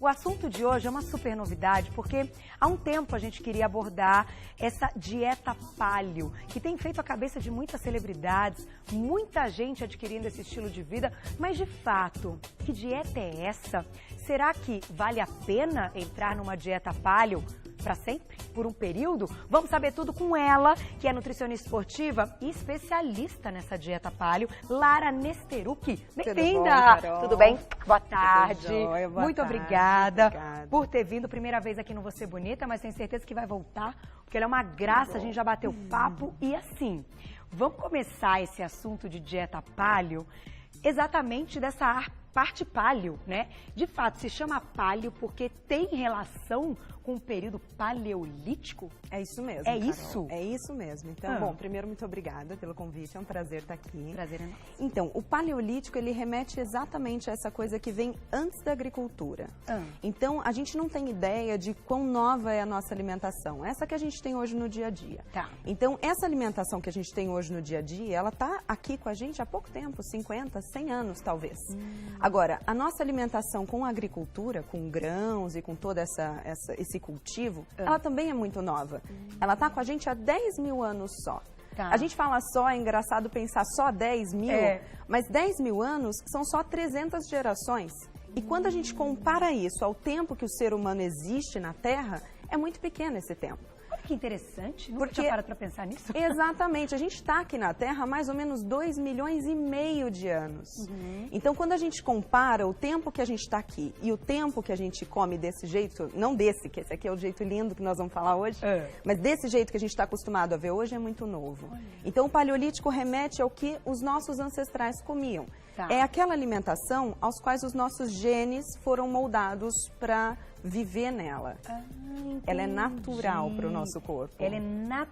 assunto de hoje é uma super novidade, porque há um tempo a gente queria abordar essa dieta paleo, que tem feito a cabeça de muitas celebridades, muita gente adquirindo esse estilo de vida, mas de fato, que dieta é essa? Será que vale a pena entrar numa dieta paleo para sempre, por um período? Vamos saber tudo com ela, que é nutricionista esportiva e especialista nessa dieta paleo, Lara Nesteruk. Bem-vinda! Tudo bem? Boa tarde. Joia, boa Muito tarde. obrigada Obrigada por ter vindo. Primeira vez aqui no Você Bonita, mas tenho certeza que vai voltar, porque ela é uma graça, a gente já bateu papo. E assim, vamos começar esse assunto de dieta paleo exatamente dessa parte paleo, né? De fato, se chama paleo porque tem relação com o período paleolítico? É isso mesmo, É Carol. isso? É isso mesmo. Então, bom, primeiro, muito obrigada pelo convite, é um prazer estar aqui. Prazer é nosso. Então, o paleolítico, ele remete exatamente a essa coisa que vem antes da agricultura. Então, a gente não tem ideia de quão nova é a nossa alimentação, essa que a gente tem hoje no dia a dia. Tá. Então, essa alimentação que a gente tem hoje no dia a dia, ela está aqui com a gente há pouco tempo, 50, 100 anos, talvez. Agora, a nossa alimentação com a agricultura, com grãos e com todo esse cultivo, ela também é muito nova. Ela está com a gente há 10 mil anos só. Tá. A gente fala só, é engraçado pensar só 10 mil, mas 10 mil anos são só 300 gerações. E quando a gente compara isso ao tempo que o ser humano existe na Terra, é muito pequeno esse tempo. Olha que interessante, nunca Porque- tinha parado para pensar nisso. Exatamente, a gente está aqui na Terra há mais ou menos 2,5 milhões de anos. Então, quando a gente compara o tempo que a gente está aqui e o tempo que a gente come desse jeito, não desse, que esse aqui é o jeito lindo que nós vamos falar hoje, mas desse jeito que a gente está acostumado a ver hoje é muito novo. Então, o paleolítico remete ao que os nossos ancestrais comiam. Tá. É aquela alimentação aos quais os nossos genes foram moldados para viver nela. Ela é natural para o nosso corpo. Ela é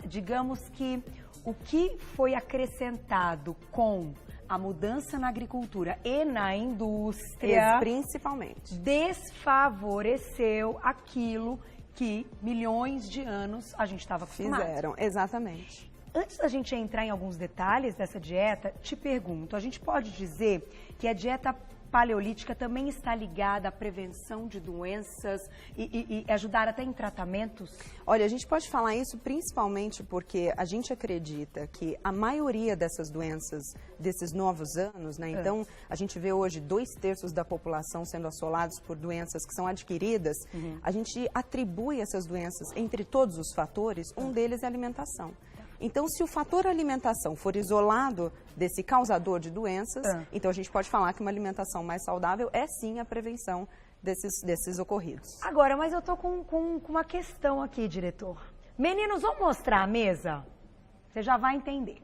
digamos que o que foi acrescentado com a mudança na agricultura e na indústria Principalmente. desfavoreceu aquilo que milhões de anos a gente estava acostumado. Fizeram, exatamente. Antes da gente entrar em alguns detalhes dessa dieta, te pergunto, a gente pode dizer que a dieta paleolítica também está ligada à prevenção de doenças e ajudar até em tratamentos? Olha, a gente pode falar isso principalmente porque a gente acredita que a maioria dessas doenças desses novos anos, né? Então, a gente vê hoje 2/3 da população sendo assolados por doenças que são adquiridas. A gente atribui essas doenças, entre todos os fatores, um deles é a alimentação. Então, se o fator alimentação for isolado desse causador de doenças, então a gente pode falar que uma alimentação mais saudável é sim a prevenção desses ocorridos. Agora, mas eu tô com uma questão aqui, diretor. Meninos, vamos mostrar a mesa? Você já vai entender.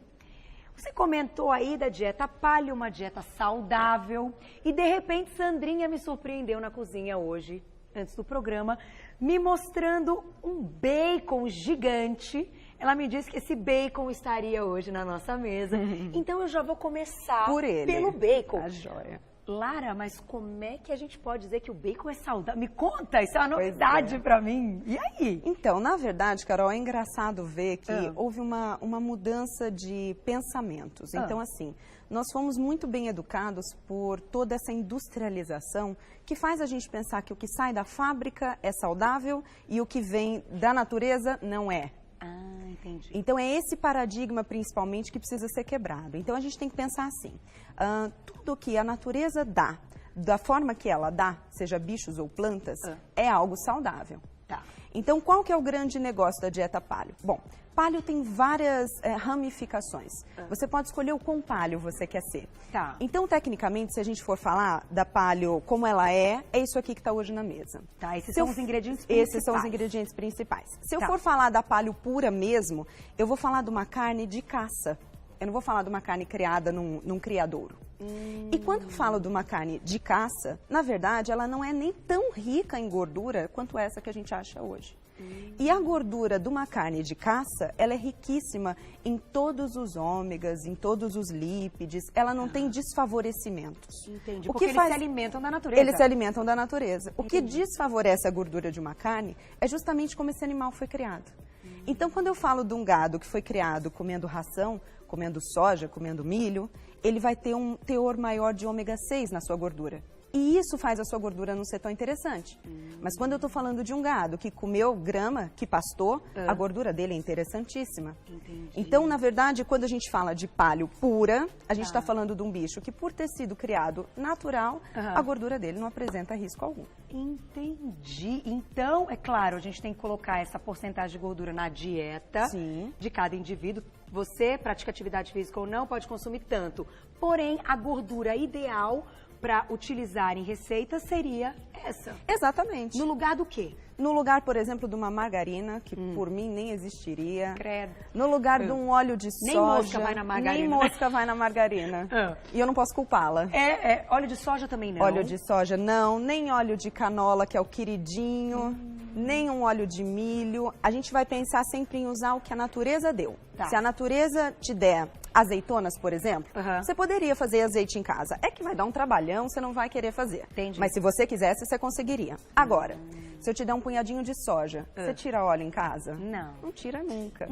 Você comentou aí da dieta paleo, uma dieta saudável, e de repente Sandrinha me surpreendeu na cozinha hoje, antes do programa, me mostrando um bacon gigante. Ela me disse que esse bacon estaria hoje na nossa mesa. Então eu já vou começar Por ele. pelo bacon. A joia. Lara, mas como é que a gente pode dizer que o bacon é saudável? Me conta, isso é uma Pois novidade é. pra mim. E aí? Então, na verdade, Carol, é engraçado ver que houve uma mudança de pensamentos. Então, assim, nós fomos muito bem educados por toda essa industrialização que faz a gente pensar que o que sai da fábrica é saudável e o que vem da natureza não é. Ah, entendi. Então, é esse paradigma, principalmente, que precisa ser quebrado. Então, a gente tem que pensar assim, tudo que a natureza dá, da forma que ela dá, seja bichos ou plantas, é algo saudável. Tá. Então, qual que é o grande negócio da dieta paleo? Bom, paleo tem várias ramificações. Você pode escolher o quão paleo você quer ser. Tá. Então, tecnicamente, se a gente for falar da paleo como ela é isso aqui que está hoje na mesa. Tá, esses Se eu são os ingredientes principais. Esses são os ingredientes principais. Se eu Tá. for falar da paleo pura mesmo, eu vou falar de uma carne de caça. Eu não vou falar de uma carne criada num criadouro. E quando eu falo de uma carne de caça, na verdade, ela não é nem tão rica em gordura quanto essa que a gente acha hoje. E a gordura de uma carne de caça, ela é riquíssima em todos os ômegas, em todos os lípides, ela não tem desfavorecimentos. Entendi, O porque que eles faz... se alimentam da natureza. Eles se alimentam da natureza. O que desfavorece a gordura de uma carne é justamente como esse animal foi criado. Então, quando eu falo de um gado que foi criado comendo ração, comendo soja, comendo milho, ele vai ter um teor maior de ômega 6 na sua gordura. E isso faz a sua gordura não ser tão interessante. Mas quando eu estou falando de um gado que comeu grama, que pastou, a gordura dele é interessantíssima. Entendi. Então, na verdade, quando a gente fala de paleo pura, a gente está falando de um bicho que, por ter sido criado natural, a gordura dele não apresenta risco algum. Entendi. Então, é claro, a gente tem que colocar essa porcentagem de gordura na dieta de cada indivíduo. Você, pratica atividade física ou não, pode consumir tanto. Porém, a gordura ideal para utilizar em receitas seria essa. Exatamente. No lugar do quê? No lugar, por exemplo, de uma margarina, que por mim nem existiria. Credo. No lugar de um óleo de soja. Nem mosca vai na margarina. Nem mosca vai na margarina. E eu não posso culpá-la. Óleo de soja também não. Óleo de soja não, nem óleo de canola, que é o queridinho, nem um óleo de milho. A gente vai pensar sempre em usar o que a natureza deu. Tá. Se a natureza te der azeitonas, por exemplo, você poderia fazer azeite em casa. É que vai dar um trabalhão, você não vai querer fazer. Entendi. Mas se você quisesse, você conseguiria. Agora, se eu te der um punhadinho de soja, você tira óleo em casa? Não. Não tira nunca.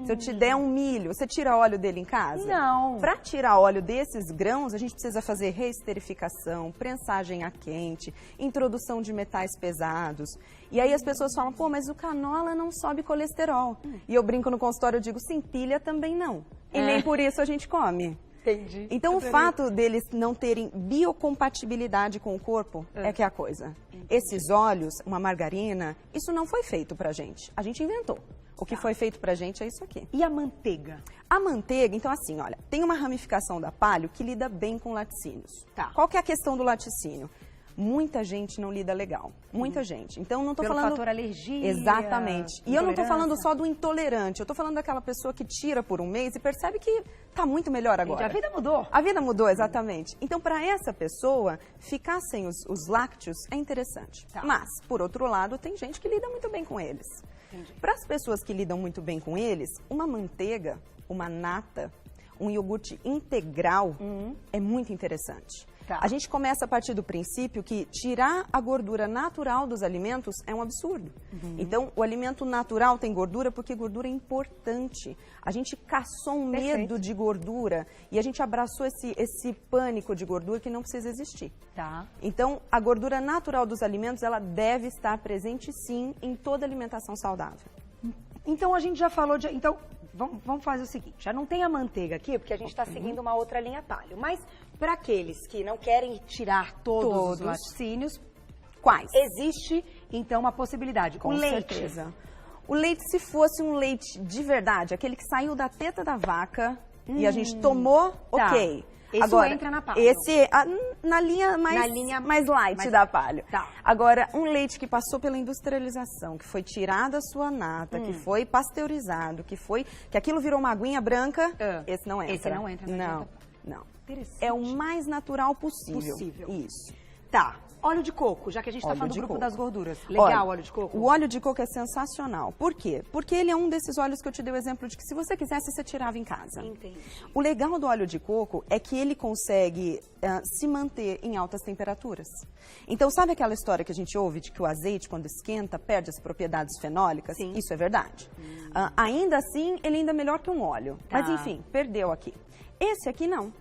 Se eu te der um milho, você tira óleo dele em casa? Não. Para tirar óleo desses grãos, a gente precisa fazer reesterificação, prensagem a quente, introdução de metais pesados. E aí as pessoas falam, pô, mas o canola não sobe colesterol. E eu brinco no consultório, eu digo, sim, pilha também não. E nem por isso a gente come. Entendi. Então, o fato deles não terem biocompatibilidade com o corpo é que é a coisa. Esses óleos, uma margarina, isso não foi feito pra gente. A gente inventou. O que foi feito pra gente é isso aqui. E a manteiga? A manteiga, então assim, olha, tem uma ramificação da paleo que lida bem com laticínios. Tá. Qual que é a questão do laticínio? Muita gente não lida legal. Muita gente. Então, não tô Pelo falando... fator alergia. Exatamente. E eu não tô falando só do intolerante. Eu tô falando daquela pessoa que tira por um mês e percebe que tá muito melhor agora. A vida mudou. A vida mudou, exatamente. Então, para essa pessoa, ficar sem os lácteos é interessante. Tá. Mas, por outro lado, tem gente que lida muito bem com eles. Para as pessoas que lidam muito bem com eles, uma manteiga, uma nata, um iogurte integral é muito interessante. Tá. A gente começa a partir do princípio que tirar a gordura natural dos alimentos é um absurdo. Então, o alimento natural tem gordura porque gordura é importante. A gente caçou um medo de gordura e a gente abraçou esse pânico de gordura que não precisa existir. Tá. Então, a gordura natural dos alimentos, ela deve estar presente, sim, em toda alimentação saudável. Então, a gente já falou de... Então, vamos fazer o seguinte, já não tem a manteiga aqui, porque a gente está seguindo uma outra linha paleo. Mas, para aqueles que não querem tirar todos os laticínios, quais? Existe, então, uma possibilidade. Com o leite. certeza. O leite, se fosse um leite de verdade, aquele que saiu da teta da vaca e a gente tomou, ok. Esse agora, entra na paleo. Esse na linha mais light da paleo. Tá. Agora, um leite que passou pela industrialização, que foi tirada a sua nata, que foi pasteurizado, que aquilo virou uma aguinha branca, esse não entra. Esse não entra na dieta. Não. Interessante. É o mais natural possível. Isso. Tá. Óleo de coco, já que a gente está falando do grupo das gorduras. Legal, olha, óleo de coco? O óleo de coco é sensacional. Por quê? Porque ele é um desses óleos que eu te dei o exemplo de que se você quisesse, você tirava em casa. Entendi. O legal do óleo de coco é que ele consegue se manter em altas temperaturas. Então, sabe aquela história que a gente ouve de que o azeite, quando esquenta, perde as propriedades fenólicas? Sim. Isso é verdade. Ainda assim, ele ainda é melhor que um óleo. Tá. Mas, enfim, perdeu aqui. Esse aqui, não.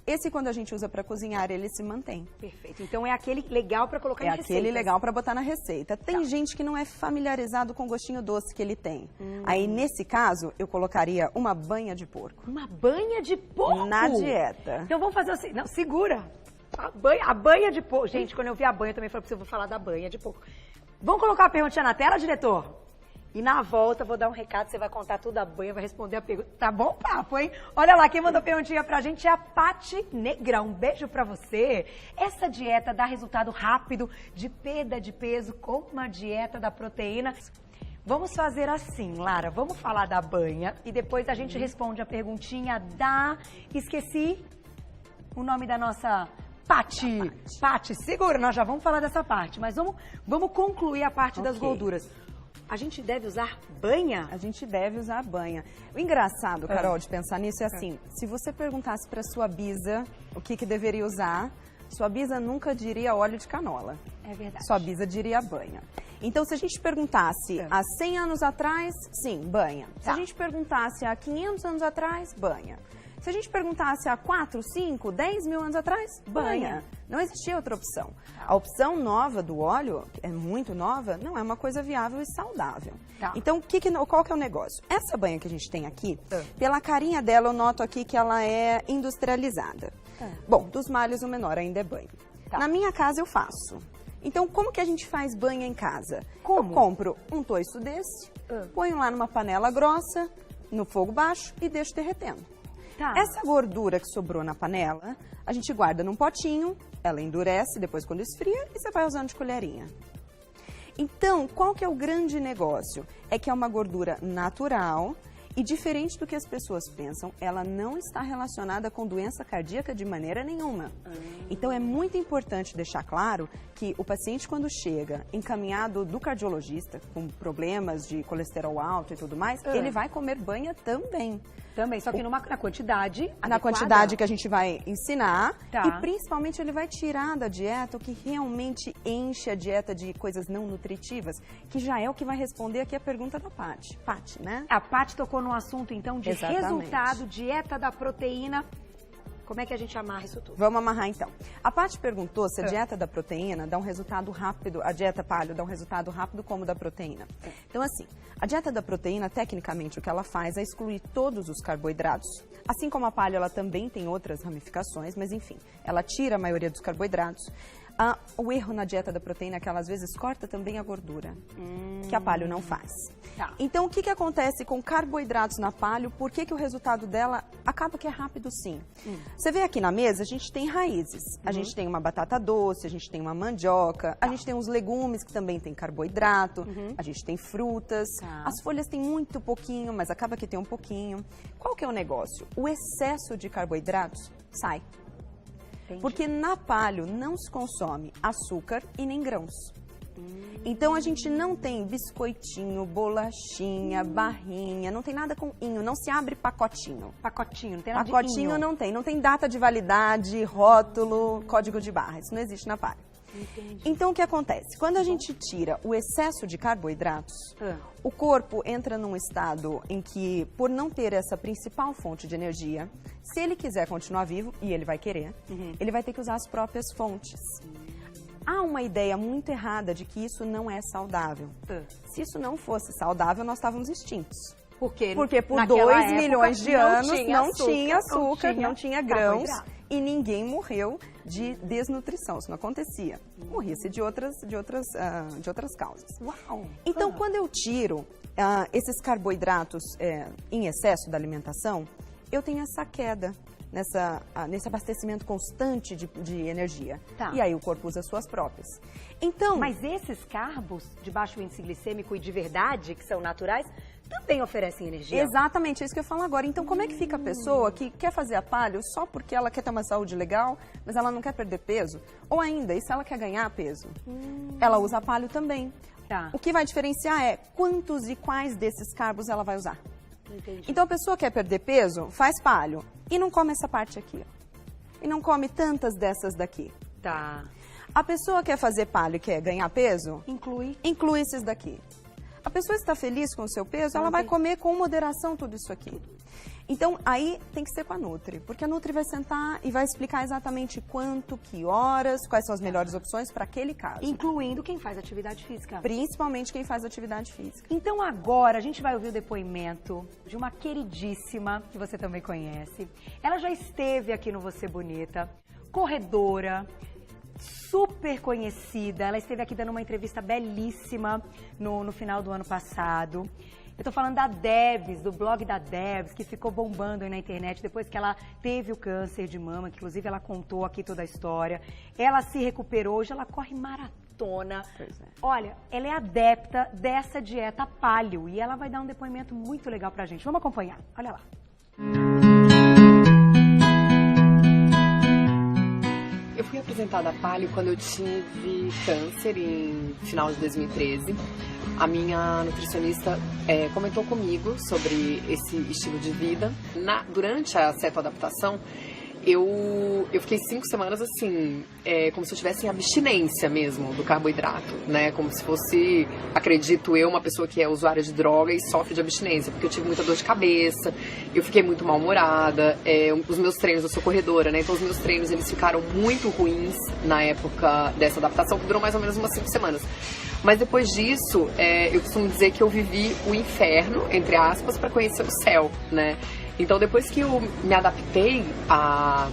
Esse, quando a gente usa para cozinhar, ele se mantém. Perfeito. Então, é aquele legal para colocar em receita. É aquele legal para botar na receita. Tem gente que não é familiarizado com o gostinho doce que ele tem. Aí, nesse caso, eu colocaria uma banha de porco. Uma banha de porco? Na dieta. Então, vamos fazer assim. Não, segura. A banha de porco. Gente, quando eu vi a banha, eu também falei para você, eu vou falar da banha de porco. Vamos colocar a perguntinha na tela, diretor? E na volta, vou dar um recado, você vai contar tudo a banha, vai responder a pergunta. Tá bom papo, hein? Olha lá, quem mandou perguntinha pra gente é a Pati Negrão. Um beijo pra você. Essa dieta dá resultado rápido de perda de peso com uma dieta da proteína. Vamos fazer assim, Lara, vamos falar da banha e depois a gente responde a perguntinha da... Esqueci o nome da nossa... Pati, segura, nós já vamos falar dessa parte, mas vamos concluir a parte das gorduras. A gente deve usar banha? A gente deve usar banha. O engraçado, Carol, de pensar nisso é assim, se você perguntasse para sua bisa o que deveria usar, sua bisa nunca diria óleo de canola. É verdade. Sua bisa diria banha. Então, se a gente perguntasse há 100 anos atrás, sim, banha. Se a gente perguntasse há 500 anos atrás, banha. Se a gente perguntasse há 4, 5, 10 mil anos atrás, banha. Não existia outra opção. A opção nova do óleo, que é muito nova, não é uma coisa viável e saudável. Tá. Então, qual que é o negócio? Essa banha que a gente tem aqui, pela carinha dela, eu noto aqui que ela é industrializada. Bom, dos males o menor ainda é banho. Tá. Na minha casa eu faço. Então, como que a gente faz banha em casa? Como? Eu compro um toiço desse, ponho lá numa panela grossa, no fogo baixo e deixo derretendo. Tá. Essa gordura que sobrou na panela, a gente guarda num potinho, ela endurece depois quando esfria e você vai usando de colherinha. Então, qual que é o grande negócio? É que é uma gordura natural e diferente do que as pessoas pensam, ela não está relacionada com doença cardíaca de maneira nenhuma. Então, é muito importante deixar claro que o paciente, quando chega encaminhado do cardiologista, com problemas de colesterol alto e tudo mais, ele vai comer banha também. Também, só que na quantidade Na adequada. quantidade que a gente vai ensinar. Tá. E, principalmente, ele vai tirar da dieta o que realmente enche a dieta de coisas não nutritivas, que já é o que vai responder aqui a pergunta da Paty. Paty, né? A Paty tocou no assunto, então, de Exatamente. resultado, dieta da proteína. Como é que a gente amarra isso tudo? Vamos amarrar então. A Paty perguntou se a dieta da proteína dá um resultado rápido, a dieta paleo dá um resultado rápido como da proteína. Então assim, a dieta da proteína, tecnicamente, o que ela faz é excluir todos os carboidratos. Assim como a paleo, ela também tem outras ramificações, mas enfim, ela tira a maioria dos carboidratos. O erro na dieta da proteína é que ela às vezes corta também a gordura, que a paleo não faz. Tá. Então, o que acontece com carboidratos na paleo? Por que o resultado dela acaba que é rápido sim? Você vê aqui na mesa, a gente tem raízes. A gente tem uma batata doce, a gente tem uma mandioca, a gente tem uns legumes que também tem carboidrato, a gente tem frutas. As folhas têm muito pouquinho, mas acaba que tem um pouquinho. Qual que é o negócio? O excesso de carboidratos sai. Entendi. Porque na paleo não se consome açúcar e nem grãos. Então a gente não tem biscoitinho, bolachinha, barrinha, não tem nada com inho, não se abre pacotinho. Pacotinho, não tem nada Pacotinho não tem data de validade, rótulo, código de barra, isso não existe na paleo. Entendi. Então o que acontece? Quando a gente tira o excesso de carboidratos, o corpo entra num estado em que, por não ter essa principal fonte de energia, se ele quiser continuar vivo, e ele vai querer, ele vai ter que usar as próprias fontes. Há uma ideia muito errada de que isso não é saudável. Se isso não fosse saudável, nós estávamos extintos. Porque por 2 milhões de anos não tinha açúcar, não tinha grãos e ninguém morreu de desnutrição. Isso não acontecia. Morria-se de outras causas. Uau! Então, quando eu tiro esses carboidratos em excesso da alimentação, eu tenho essa queda nesse abastecimento constante de energia. Tá. E aí o corpo usa as suas próprias. Então, Mas esses carbos de baixo índice glicêmico e de verdade, que são naturais, também oferecem energia. exatamente, é isso que eu falo agora. Então, como é que fica a pessoa que quer fazer a paleo só porque ela quer ter uma saúde legal, mas ela não quer perder peso? Ou ainda, e se ela quer ganhar peso? Ela usa a paleo também. Tá. O que vai diferenciar é quantos e quais desses carbos ela vai usar. Entendi. Então, a pessoa quer perder peso, faz paleo e não come essa parte aqui, ó. E não come tantas dessas daqui. Tá. A pessoa quer fazer paleo e quer ganhar peso, Inclui. inclui esses daqui. A pessoa está feliz com o seu peso, ela vai comer com moderação tudo isso aqui. Então, aí tem que ser com a Nutri, porque a Nutri vai sentar e vai explicar exatamente quanto, que horas, quais são as melhores opções para aquele caso. Incluindo quem faz atividade física. Principalmente quem faz atividade física. Então agora a gente vai ouvir o depoimento de uma queridíssima, que você também conhece. Ela já esteve aqui no Você Bonita, corredora, super conhecida. Ela esteve aqui dando uma entrevista belíssima no final do ano passado. Eu tô falando da Debs, do blog da Debs, que ficou bombando aí na internet depois que ela teve o câncer de mama, que inclusive ela contou aqui toda a história. Ela se recuperou, hoje ela corre maratona. Pois é. Olha, ela é adepta dessa dieta paleo e ela vai dar um depoimento muito legal pra gente. Vamos acompanhar, olha lá. Eu fui apresentada a paleo quando eu tive câncer em final de 2013. A minha nutricionista comentou comigo sobre esse estilo de vida. Durante a cetoadaptação, eu fiquei 5 semanas assim, como se eu tivesse em abstinência mesmo do carboidrato, né? Como se fosse, acredito eu, uma pessoa que é usuária de droga e sofre de abstinência, porque eu tive muita dor de cabeça, eu fiquei muito mal-humorada, os meus treinos, eu sou corredora, né? Então os meus treinos, eles ficaram muito ruins na época dessa adaptação, que durou mais ou menos umas 5 semanas. Mas depois disso, eu costumo dizer que eu vivi o inferno, entre aspas, para conhecer o céu, né? Então, depois que eu me adaptei a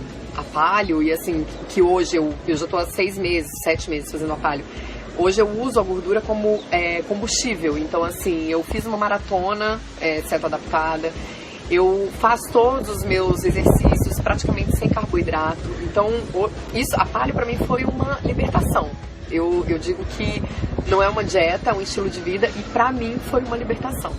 paleo, e assim, que hoje eu já estou há 6 meses, 7 meses fazendo a paleo, hoje eu uso a gordura como combustível. Então, assim, eu fiz uma maratona, certo, adaptada, eu faço todos os meus exercícios praticamente sem carboidrato. Então, a paleo para mim foi uma libertação. Eu digo que não é uma dieta, é um estilo de vida, e para mim foi uma libertação.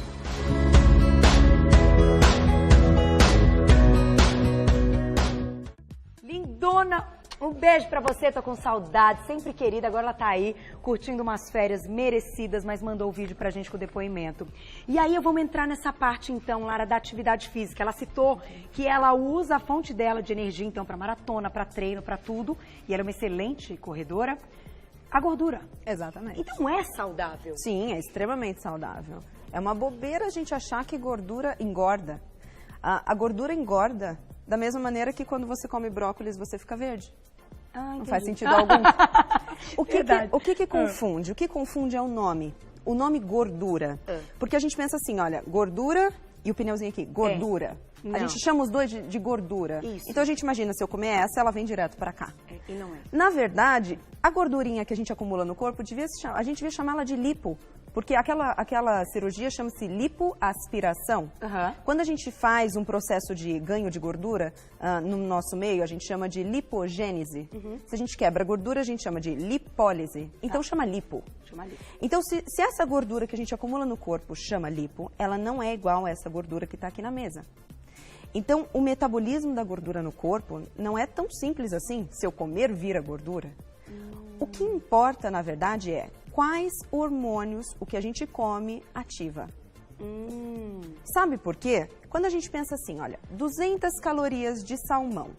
Lindona, um beijo pra você, tô com saudade, sempre querida, agora ela tá aí curtindo umas férias merecidas, mas mandou o vídeo pra gente com o depoimento. E aí vamos entrar nessa parte então, Lara, da atividade física. Ela citou que ela usa a fonte dela de energia então pra maratona, pra treino, pra tudo, e ela é uma excelente corredora. A gordura. Exatamente. Então é saudável? Sim, é extremamente saudável. É uma bobeira a gente achar que gordura engorda. A gordura engorda da mesma maneira que quando você come brócolis você fica verde. Não faz sentido algum. O que confunde? O que confunde é o nome. O nome gordura. Porque a gente pensa assim, olha, gordura e o pneuzinho aqui, gordura. A gente chama os dois de gordura. Isso. Então a gente imagina, se eu comer essa, ela vem direto pra cá. E não é. Na verdade, a gordurinha que a gente acumula no corpo, a gente devia chamá-la de lipo. Porque aquela cirurgia chama-se lipoaspiração. Quando a gente faz um processo de ganho de gordura no nosso meio, a gente chama de lipogênese. Se a gente quebra a gordura, a gente chama de lipólise. Então chama lipo. Então se essa gordura que a gente acumula no corpo chama lipo, ela não é igual a essa gordura que está aqui na mesa. Então o metabolismo da gordura no corpo não é tão simples assim. Se eu comer, vira gordura. O que importa, na verdade, é quais hormônios o que a gente come ativa. Sabe por quê? Quando a gente pensa assim, olha, 200 calorias de salmão,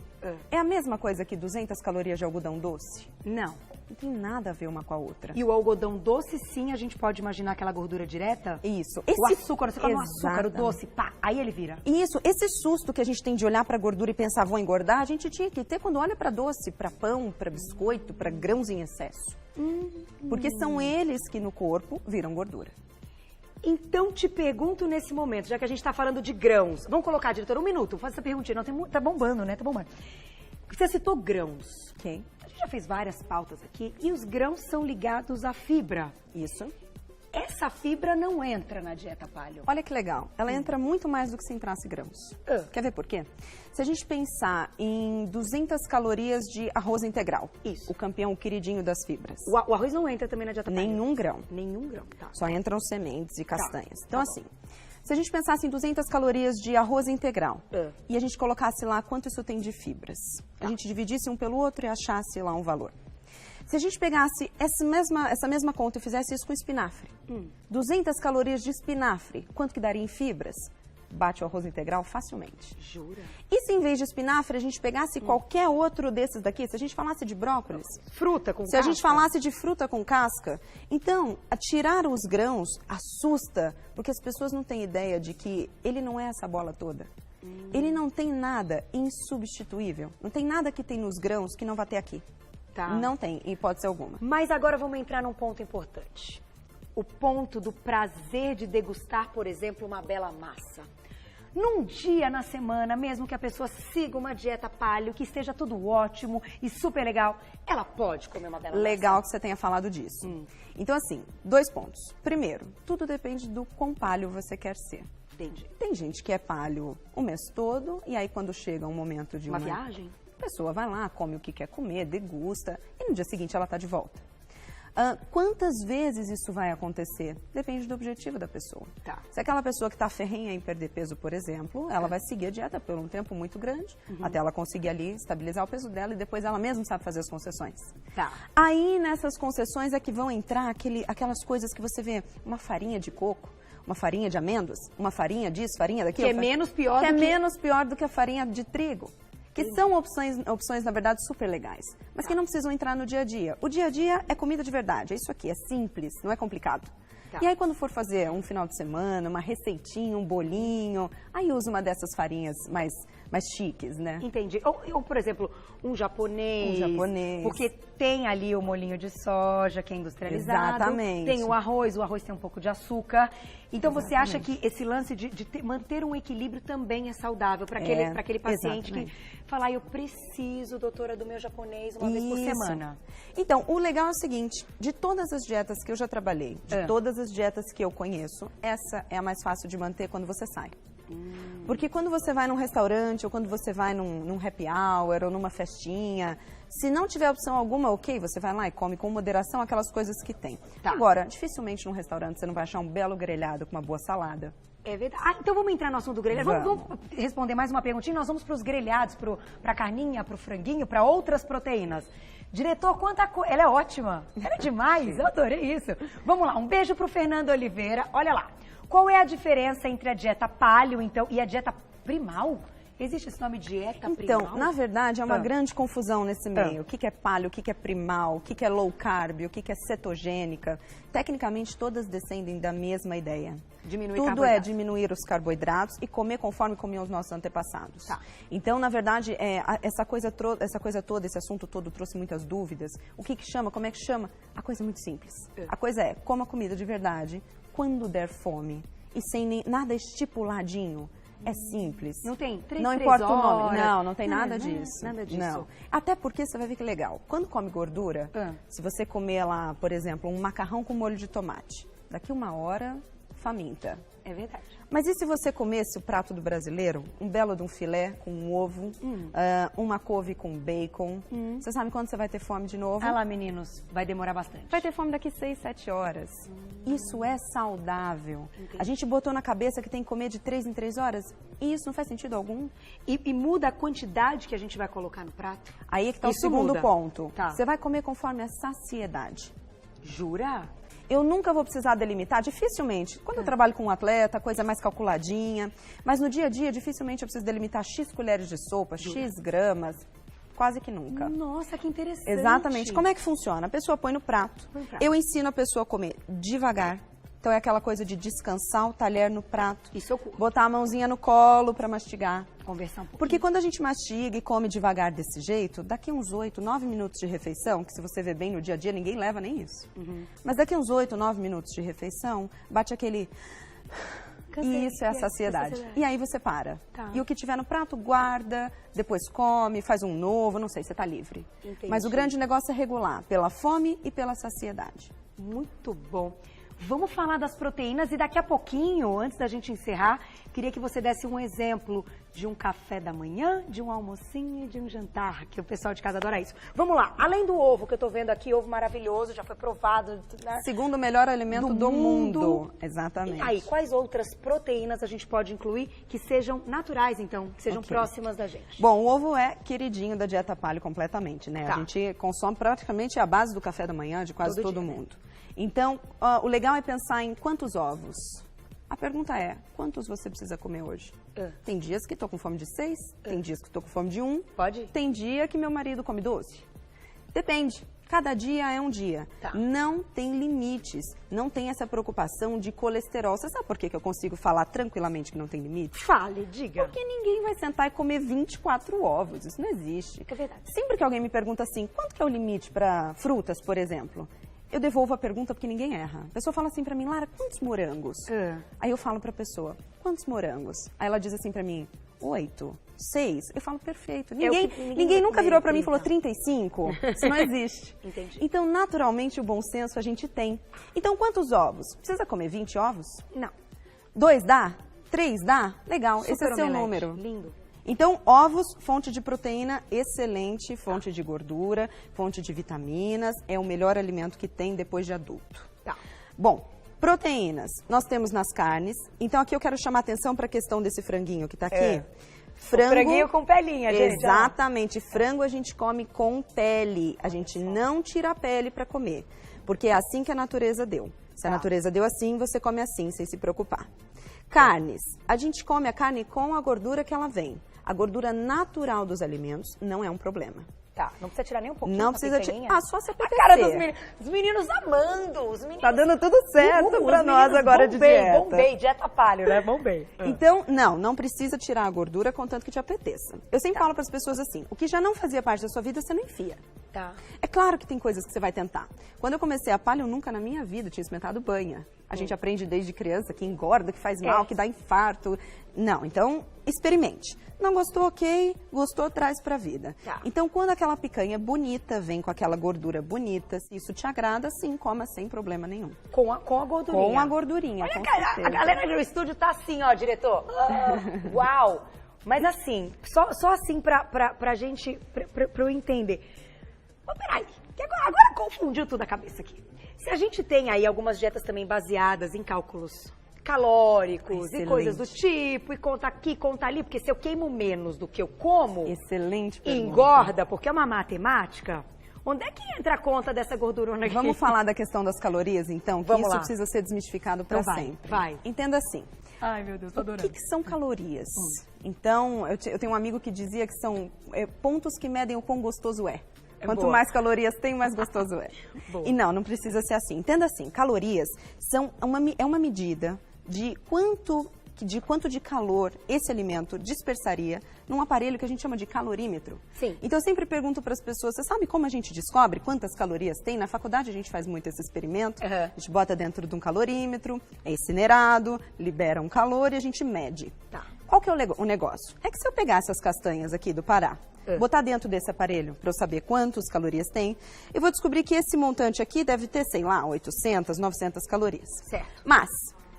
é a mesma coisa que 200 calorias de algodão doce? Não. Não tem nada a ver uma com a outra. E o algodão doce, sim, a gente pode imaginar aquela gordura direta? Isso. O açúcar, você come o açúcar, o doce, pá, aí ele vira. Isso. Esse susto que a gente tem de olhar para gordura e pensar, vou engordar, a gente tinha que ter quando olha para doce, para pão, para biscoito, para grãos em excesso. Porque são eles que no corpo viram gordura. Então, te pergunto nesse momento, já que a gente está falando de grãos. Vamos colocar, diretora, um minuto, faz essa perguntinha. Não, tá bombando, né? Tá bombando. Você citou grãos. Ok. A gente já fez várias pautas aqui e os grãos são ligados à fibra. Isso. Essa fibra não entra na dieta paleo. Olha que legal. Ela entra muito mais do que se entrasse grãos. Quer ver por quê? Se a gente pensar em 200 calorias de arroz integral. Isso. O campeão, o queridinho das fibras. O arroz não entra também na dieta paleo? Nenhum grão. Nenhum grão, tá. Só entram sementes e castanhas. Então, assim, se a gente pensasse em 200 calorias de arroz integral e a gente colocasse lá quanto isso tem de fibras, a gente dividisse um pelo outro e achasse lá um valor. Se a gente pegasse essa mesma conta e fizesse isso com espinafre, 200 calorias de espinafre, quanto que daria em fibras? Bate o arroz integral facilmente. Jura? E se em vez de espinafre a gente pegasse qualquer outro desses daqui, se a gente falasse de brócolis, fruta com se casca. a gente falasse de fruta com casca, então tirar os grãos assusta, porque as pessoas não têm ideia de que ele não é essa bola toda. Ele não tem nada insubstituível, não tem nada que tem nos grãos que não vai ter aqui. Tá. Não tem, em hipótese alguma. Mas agora vamos entrar num ponto importante. O ponto do prazer de degustar, por exemplo, uma bela massa. Num dia na semana, mesmo que a pessoa siga uma dieta paleo, que esteja tudo ótimo e super legal, ela pode comer uma bela massa. Legal que você tenha falado disso. Então, assim, 2 pontos. Primeiro, tudo depende do quão paleo você quer ser. Entendi. Tem gente que é paleo o mês todo e aí quando chega um momento de uma viagem, a pessoa vai lá, come o que quer comer, degusta e no dia seguinte ela está de volta. Quantas vezes isso vai acontecer? Depende do objetivo da pessoa. Tá. Se aquela pessoa que está ferrenha em perder peso, por exemplo, ela vai seguir a dieta por um tempo muito grande, até ela conseguir ali estabilizar o peso dela e depois ela mesma sabe fazer as concessões. Tá. Aí nessas concessões é que vão entrar aquelas coisas que você vê, uma farinha de coco, uma farinha de amêndoas, uma farinha disso, farinha daquilo. Que é menos pior menos pior do que a farinha de trigo. que são opções, na verdade, super legais, mas que não precisam entrar no dia a dia. O dia a dia é comida de verdade, é isso aqui, é simples, não é complicado. E aí, quando for fazer um final de semana, uma receitinha, um bolinho, aí usa uma dessas farinhas mais chiques, né? Entendi. Ou, por exemplo, um japonês. Um japonês. Porque tem ali o molhinho de soja, que é industrializado. Exatamente. Tem o arroz tem um pouco de açúcar. Então, você acha que esse lance de manter um equilíbrio também é saudável para aquele paciente que fala, eu preciso, doutora, do meu japonês uma vez por semana? Então, o legal é o seguinte, de todas as dietas que eu já trabalhei, de todas as dietas que eu conheço, essa é a mais fácil de manter quando você sai. Porque quando você vai num restaurante ou quando você vai num happy hour ou numa festinha, se não tiver opção alguma, ok, você vai lá e come com moderação aquelas coisas que tem. Agora, dificilmente num restaurante você não vai achar um belo grelhado com uma boa salada. É verdade. Então vamos entrar no assunto do grelhado. Vamos responder mais uma perguntinha. Nós vamos para os grelhados, para a carninha, para o franguinho, para outras proteínas. Diretor, quanta coisa. Ela é ótima. Ela é demais. Eu adorei isso. Vamos lá. Um beijo para o Fernando Oliveira. Olha lá. Qual é a diferença entre a dieta paleo, então, e a dieta primal? Existe esse nome dieta primal? Então, na verdade, é uma grande confusão nesse meio. O que é paleo, o que é primal, o que é low carb, o que é cetogênica. Tecnicamente, todas descendem da mesma ideia. Tudo é diminuir os carboidratos e comer conforme comiam os nossos antepassados. Então, na verdade, essa coisa toda, esse assunto todo trouxe muitas dúvidas. O que chama, como é que chama? A coisa é muito simples. A coisa é, coma comida de verdade quando der fome e sem nada estipuladinho. É simples. Não tem 3 Não importa horas. o nome. Não tem nada disso. Nada disso. Não. Até porque você vai ver que legal. Quando come gordura, se você comer lá, por exemplo, um macarrão com molho de tomate, daqui 1 hora, faminta. É verdade. Mas e se você comesse o prato do brasileiro? Um belo de um filé com um ovo, uma couve com bacon. Você sabe quando você vai ter fome de novo? Ah lá, meninos, vai demorar bastante. Vai ter fome daqui 6, 7 horas. Isso é saudável. Entendi. A gente botou na cabeça que tem que comer de 3 em 3 horas. E isso não faz sentido algum. E muda a quantidade que a gente vai colocar no prato? Aí é que está o segundo ponto. Você vai comer conforme a saciedade. Jura? Eu nunca vou precisar delimitar, dificilmente. Quando eu trabalho com um atleta, coisa mais calculadinha. Mas no dia a dia, dificilmente eu preciso delimitar X colheres de sopa, X gramas. Quase que nunca. Nossa, que interessante. Exatamente. Como é que funciona? A pessoa põe no prato. Eu ensino a pessoa a comer devagar. Então é aquela coisa de descansar o talher no prato. Isso eu curto. Botar a mãozinha no colo para mastigar. Conversar um pouco. Porque quando a gente mastiga e come devagar desse jeito, daqui uns 8, 9 minutos de refeição, que se você vê bem no dia a dia, ninguém leva nem isso. Mas daqui uns 8, 9 minutos de refeição, bate aquele... E isso é a saciedade. E aí você para. E o que tiver no prato, guarda, depois come, faz um novo, não sei, você está livre. Entendi. Mas o grande negócio é regular, pela fome e pela saciedade. Muito bom. Vamos falar das proteínas e daqui a pouquinho, antes da gente encerrar, queria que você desse um exemplo de um café da manhã, de um almocinho e de um jantar, que o pessoal de casa adora isso. Vamos lá, além do ovo, que eu tô vendo aqui, ovo maravilhoso, já foi provado. Né? Segundo melhor alimento do mundo. Exatamente. E aí, quais outras proteínas a gente pode incluir que sejam naturais, então, que sejam próximas da gente? Bom, o ovo é queridinho da dieta paleo completamente, né? A gente consome praticamente a base do café da manhã de quase todo mundo. Então, o legal é pensar em quantos ovos. A pergunta é, quantos você precisa comer hoje? Tem dias que estou com fome de 6, tem dias que estou com fome de 1. Pode? Tem dia que meu marido come 12. Depende. Cada dia é um dia. Não tem limites. Não tem essa preocupação de colesterol. Você sabe por que eu consigo falar tranquilamente que não tem limite? Fale, diga. Porque ninguém vai sentar e comer 24 ovos. Isso não existe. É verdade. Sempre que alguém me pergunta assim, quanto que é o limite para frutas, por exemplo? Eu devolvo a pergunta porque ninguém erra. A pessoa fala assim pra mim, Lara, quantos morangos? Aí eu falo pra pessoa, quantos morangos? Aí ela diz assim pra mim, 8, 6. Eu falo, perfeito. Ninguém nunca virou pra mim e falou 35. Isso não existe. Entendi. Então, naturalmente, o bom senso a gente tem. Então, quantos ovos? Precisa comer 20 ovos? Não. 2 dá? 3 dá? Legal, Super esse é seu omelete. número. Lindo. Então, ovos, fonte de proteína excelente, fonte de gordura, fonte de vitaminas, é o melhor alimento que tem depois de adulto. Bom, proteínas, nós temos nas carnes, então aqui eu quero chamar a atenção para a questão desse franguinho que está aqui. Franguinho com pelinha, gente. Exatamente, frango a gente come com pele, a gente não tira a pele para comer, porque é assim que a natureza deu. Se a natureza deu assim, você come assim, sem se preocupar. Carnes, a gente come a carne com a gordura que ela vem. A gordura natural dos alimentos não é um problema. Tá, não precisa tirar nem um pouquinho. Não precisa tirar. Ah, só se apetecer. A cara dos meninos. Os meninos amando. Os meninos... Tá dando tudo certo pra nós agora de dieta. Bombei, dieta paleo, né? Bombei. Então, não precisa tirar a gordura contanto que te apeteça. Eu sempre falo para as pessoas assim, o que já não fazia parte da sua vida, você não enfia. Tá. É claro que tem coisas que você vai tentar. Quando eu comecei a paleo, eu nunca na minha vida tinha experimentado banha. A gente aprende desde criança que engorda, que faz mal, que dá infarto. Não, então experimente. Não gostou, ok. Gostou, traz pra vida. Tá. Então, quando aquela picanha bonita vem com aquela gordura bonita, se isso te agrada, sim, coma sem problema nenhum. Com a gordurinha. Com a gordurinha, Olha, com a galera do estúdio tá assim, ó, diretor. Uau! Mas assim, só assim pra gente, pra eu entender. Mas peraí, que agora confundiu tudo a cabeça aqui. Se a gente tem aí algumas dietas também baseadas em cálculos calóricos Excelente. E coisas do tipo, e conta aqui, conta ali, porque se eu queimo menos do que eu como, Excelente e pergunta. engorda, porque é uma matemática, onde é que entra a conta dessa gordurona aqui? Vamos falar da questão das calorias, então, que Vamos isso lá. precisa ser desmistificado para Então vai, sempre. vai. Entenda assim. Ai, meu Deus, tô O adorando. que são calorias? Então, eu tenho um amigo que dizia que são pontos que medem o quão gostoso é. Quanto boa. mais calorias tem, mais gostoso é. Boa. E não precisa ser assim. Entenda assim, calorias é uma medida de quanto de calor esse alimento dispersaria num aparelho que a gente chama de calorímetro. Sim. Então eu sempre pergunto para as pessoas, você sabe como a gente descobre quantas calorias tem? Na faculdade a gente faz muito esse experimento, Uhum. a gente bota dentro de um calorímetro, é incinerado, libera um calor e a gente mede. Tá. Qual que é o negócio? É que se eu pegar essas castanhas aqui do Pará, botar dentro desse aparelho para eu saber quantas calorias tem, eu vou descobrir que esse montante aqui deve ter, sei lá, 800, 900 calorias. Certo. Mas,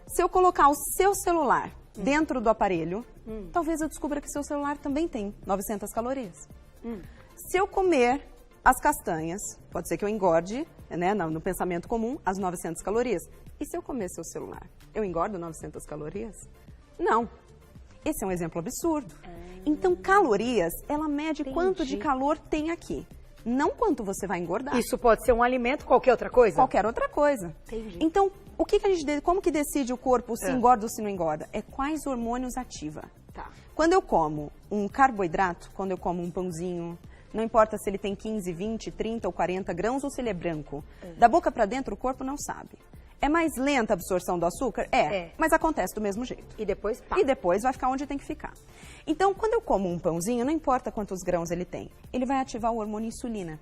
se eu colocar o seu celular dentro do aparelho, talvez eu descubra que seu celular também tem 900 calorias. Se eu comer as castanhas, pode ser que eu engorde, né, no pensamento comum, as 900 calorias. E se eu comer seu celular, eu engordo 900 calorias? Não. Esse é um exemplo absurdo. Então, calorias, ela mede quanto de calor tem aqui. Não quanto você vai engordar. Isso pode ser um alimento, qualquer outra coisa? Qualquer outra coisa. Entendi. Então, como que decide o corpo se engorda ou se não engorda? É quais hormônios ativa. Tá. Quando eu como um carboidrato, quando eu como um pãozinho, não importa se ele tem 15, 20, 30 ou 40 grãos ou se ele é branco. Da boca para dentro, o corpo não sabe. É mais lenta a absorção do açúcar? Mas acontece do mesmo jeito. E depois, pá. E depois vai ficar onde tem que ficar. Então, quando eu como um pãozinho, não importa quantos grãos ele tem, ele vai ativar o hormônio insulina.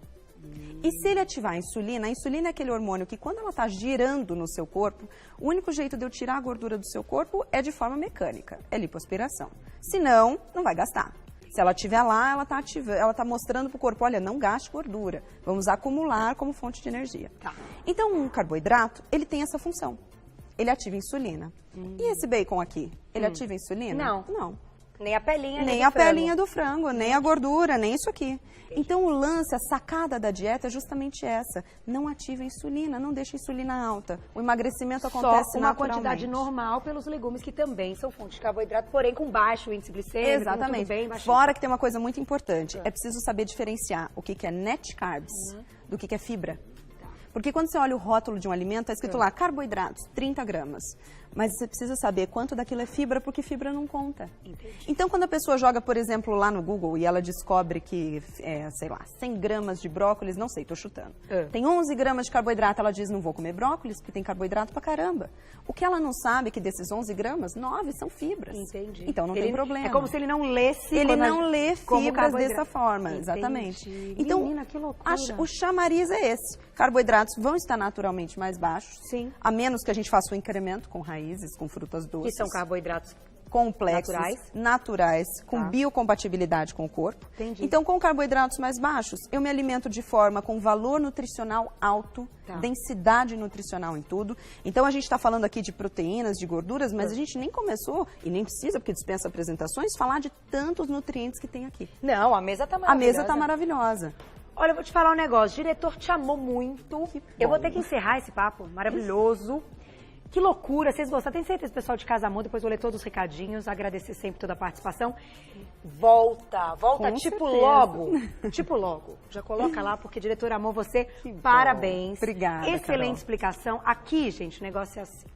E se ele ativar a insulina é aquele hormônio que quando ela está girando no seu corpo, o único jeito de eu tirar a gordura do seu corpo é de forma mecânica, é lipoaspiração. Senão, não vai gastar. Se ela estiver lá, ela está mostrando para o corpo, olha, não gaste gordura, vamos acumular como fonte de energia. Tá. Então, um carboidrato, ele tem essa função. Ele ativa a insulina. E esse bacon aqui, ele ativa a insulina? Não. Não. Nem a pelinha, Nem a pelinha do frango, nem a gordura, nem isso aqui. Então, o lance, a sacada da dieta é justamente essa. Não ativa a insulina, não deixa a insulina alta. O emagrecimento acontece Só uma naturalmente. quantidade normal pelos legumes, que também são fonte de carboidrato, porém com baixo índice glicêmico. Exatamente. Tudo bem, baixinho. Fora que tem uma coisa muito importante. É preciso saber diferenciar o que é net carbs do que é fibra. Porque quando você olha o rótulo de um alimento, está escrito lá, carboidratos, 30 gramas. Mas você precisa saber quanto daquilo é fibra, porque fibra não conta. Entendi. Então, quando a pessoa joga, por exemplo, lá no Google e ela descobre que, sei lá, 100 gramas de brócolis, não sei, tô chutando. Tem 11 gramas de carboidrato, ela diz, não vou comer brócolis, porque tem carboidrato pra caramba. O que ela não sabe é que desses 11 gramas, 9 são fibras. Entendi. Então, não tem problema. É como se ele não lesse. Ele não lê como fibras carboidrato. dessa forma, Entendi. exatamente. Então, Menina, que loucura. o chamariz é esse. Carboidratos vão estar naturalmente mais baixos. Sim. A menos que a gente faça um incremento com raízes, com frutas doces. Que são carboidratos complexos, naturais, com Tá. biocompatibilidade com o corpo. Entendi. Então, com carboidratos mais baixos, eu me alimento de forma com valor nutricional alto, Tá. densidade nutricional em tudo. Então, a gente está falando aqui de proteínas, de gorduras, mas a gente nem começou, e nem precisa, porque dispensa apresentações, falar de tantos nutrientes que tem aqui. Não, a mesa tá A maravilhosa. mesa está maravilhosa. Olha, eu vou te falar um negócio. O diretor te amou muito. Eu vou ter que encerrar esse papo maravilhoso. Que loucura, vocês gostaram? Tenho certeza, pessoal de Casa Amor, depois vou ler todos os recadinhos, agradecer sempre toda a participação. Volta Com tipo certeza. logo, tipo logo. Já coloca lá, porque diretor amou você, Que bom. parabéns. Obrigada, Excelente Carol. explicação. Aqui, gente, o negócio é assim.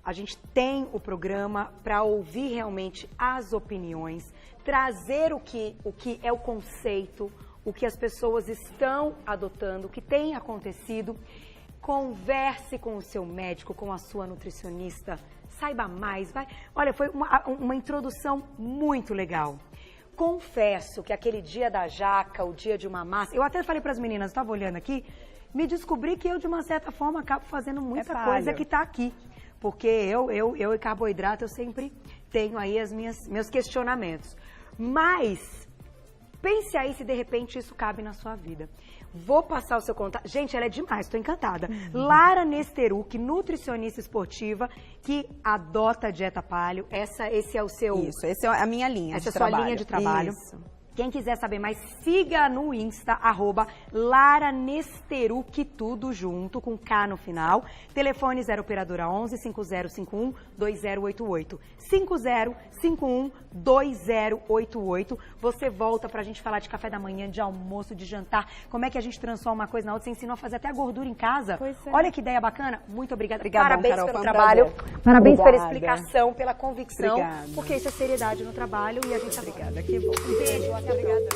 A gente tem o programa para ouvir realmente as opiniões, trazer o que é o conceito, o que as pessoas estão adotando, o que tem acontecido. Converse com o seu médico, com a sua nutricionista, saiba mais. Olha, foi uma introdução muito legal. Confesso que aquele dia da jaca, o dia de uma massa, eu até falei para as meninas, estava olhando aqui, me descobri que eu, de uma certa forma, acabo fazendo muita coisa que está aqui. Porque eu e carboidrato, eu sempre tenho aí meus questionamentos. Mas, pense aí se de repente isso cabe na sua vida. Vou passar o seu contato. Gente, ela é demais, estou encantada. Lara Nesteruk, nutricionista esportiva, que adota a dieta paleo. Esse é o seu... Isso, essa é a minha linha de trabalho. Essa é a sua linha de trabalho. Isso. Quem quiser saber mais, siga no Insta, @LaraNesteruk, tudo junto, com K no final. Telefone 0 operadora 11 5051 2088. 5051 2088. Você volta pra gente falar de café da manhã, de almoço, de jantar. Como é que a gente transforma uma coisa na outra? Você ensinou a fazer até a gordura em casa. Pois é. Olha que ideia bacana. Muito obrigada. Obrigada, Parabéns Carol, pelo foi um trabalho. prazer. Parabéns pela Obrigada. explicação, pela convicção. Obrigada. Porque isso é seriedade no trabalho e a gente... Obrigada, que bom. Um beijo, até a próxima.